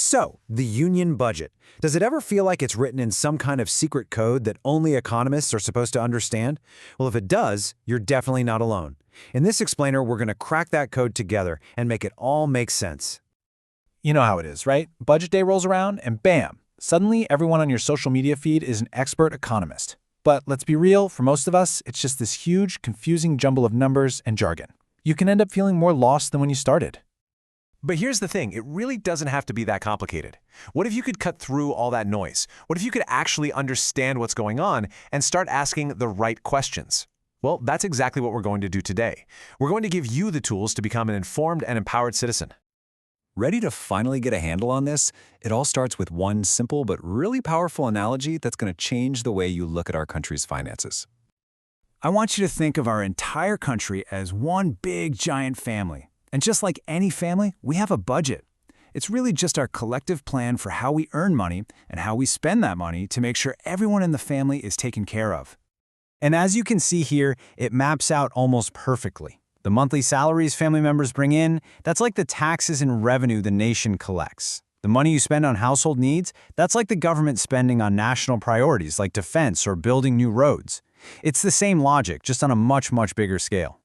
So, the union budget. Does it ever feel like it's written in some kind of secret code that only economists are supposed to understand? Well, if it does, you're definitely not alone. In this explainer, we're going to crack that code together and make it all make sense. You know how it is, right? Budget day rolls around and bam, suddenly everyone on your social media feed is an expert economist. But let's be real, for most of us, it's just this huge, confusing jumble of numbers and jargon. You can end up feeling more lost than when you started. But here's the thing, it really doesn't have to be that complicated. What if you could cut through all that noise? What if you could actually understand what's going on and start asking the right questions? Well, that's exactly what we're going to do today. We're going to give you the tools to become an informed and empowered citizen. Ready to finally get a handle on this? It all starts with one simple but really powerful analogy that's going to change the way you look at our country's finances. I want you to think of our entire country as one big, giant family. And just like any family, we have a budget. It's really just our collective plan for how we earn money and how we spend that money to make sure everyone in the family is taken care of. And as you can see here, it maps out almost perfectly. The monthly salaries family members bring in, that's like the taxes and revenue the nation collects. The money you spend on household needs, that's like the government spending on national priorities like defense or building new roads. It's the same logic, just on a much, much bigger scale.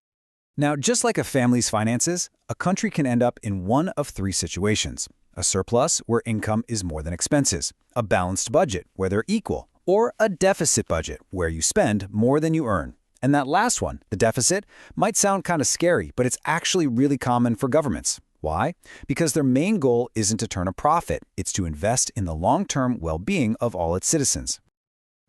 Now, just like a family's finances, a country can end up in one of three situations. A surplus, where income is more than expenses. A balanced budget, where they're equal. Or a deficit budget, where you spend more than you earn. And that last one, the deficit, might sound kind of scary, but it's actually really common for governments. Why? Because their main goal isn't to turn a profit, it's to invest in the long-term well-being of all its citizens.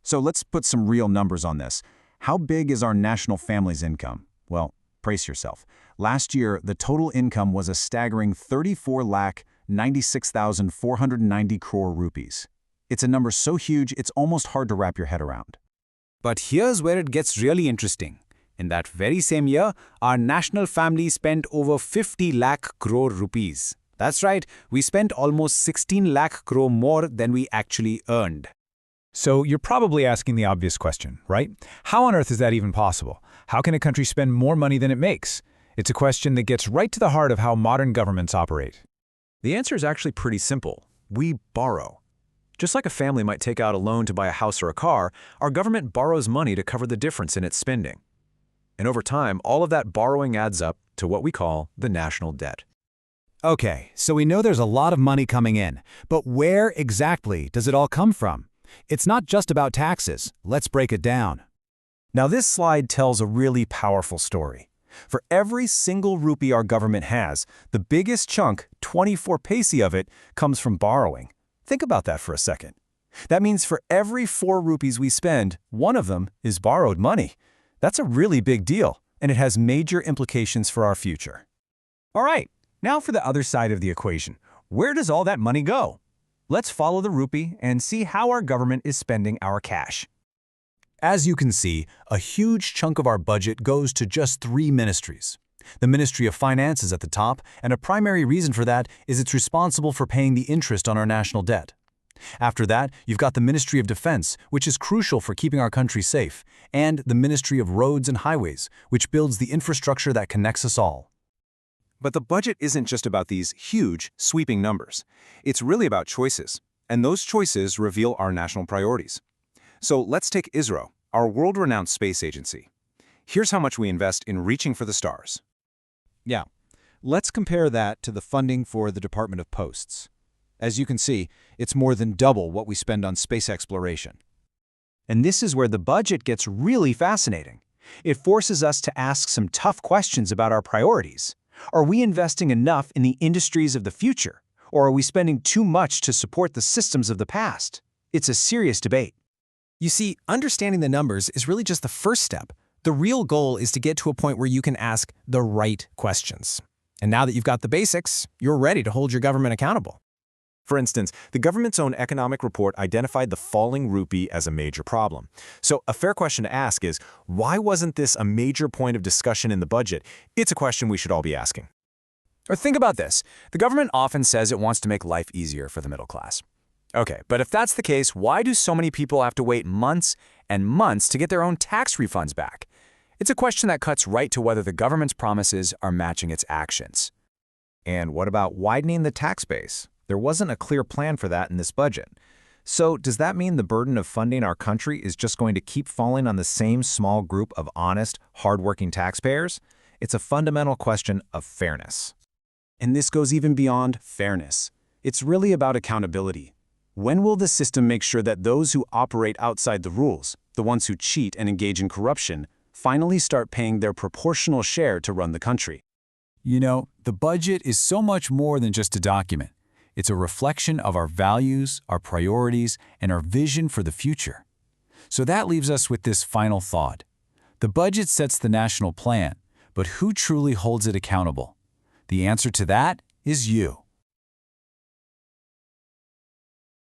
So let's put some real numbers on this. How big is our national family's income? Well, brace yourself. Last year, the total income was a staggering 34,96,490 crore rupees. It's a number so huge, it's almost hard to wrap your head around. But here's where it gets really interesting. In that very same year, our national family spent over 50 lakh crore rupees. That's right, we spent almost 16 lakh crore more than we actually earned. So you're probably asking the obvious question, right? How on earth is that even possible? How can a country spend more money than it makes? It's a question that gets right to the heart of how modern governments operate. The answer is actually pretty simple. We borrow. Just like a family might take out a loan to buy a house or a car, our government borrows money to cover the difference in its spending. And over time, all of that borrowing adds up to what we call the national debt. Okay, so we know there's a lot of money coming in, but where exactly does it all come from? It's not just about taxes. Let's break it down. Now this slide tells a really powerful story. For every single rupee our government has, the biggest chunk, 24 paise of it, comes from borrowing. Think about that for a second. That means for every 4 rupees we spend, one of them is borrowed money. That's a really big deal, and it has major implications for our future. All right, now for the other side of the equation. Where does all that money go? Let's follow the rupee and see how our government is spending our cash. As you can see, a huge chunk of our budget goes to just 3 ministries. The Ministry of Finance is at the top, and a primary reason for that is it's responsible for paying the interest on our national debt. After that, you've got the Ministry of Defense, which is crucial for keeping our country safe, and the Ministry of Roads and Highways, which builds the infrastructure that connects us all. But the budget isn't just about these huge, sweeping numbers. It's really about choices, and those choices reveal our national priorities. So let's take ISRO, our world-renowned space agency. Here's how much we invest in reaching for the stars. Yeah, let's compare that to the funding for the Department of Posts. As you can see, it's more than double what we spend on space exploration. And this is where the budget gets really fascinating. It forces us to ask some tough questions about our priorities. Are we investing enough in the industries of the future, or are we spending too much to support the systems of the past? It's a serious debate. You see, understanding the numbers is really just the first step. The real goal is to get to a point where you can ask the right questions. And now that you've got the basics, you're ready to hold your government accountable. For instance, the government's own economic report identified the falling rupee as a major problem. So a fair question to ask is, why wasn't this a major point of discussion in the budget? It's a question we should all be asking. Or think about this. The government often says it wants to make life easier for the middle class. Okay, but if that's the case, why do so many people have to wait months and months to get their own tax refunds back? It's a question that cuts right to whether the government's promises are matching its actions. And what about widening the tax base? There wasn't a clear plan for that in this budget. So does that mean the burden of funding our country is just going to keep falling on the same small group of honest, hardworking taxpayers? It's a fundamental question of fairness. And this goes even beyond fairness. It's really about accountability. When will the system make sure that those who operate outside the rules, the ones who cheat and engage in corruption, finally start paying their proportional share to run the country? You know, the budget is so much more than just a document. It's a reflection of our values, our priorities, and our vision for the future. So that leaves us with this final thought. The budget sets the national plan, but who truly holds it accountable? The answer to that is you.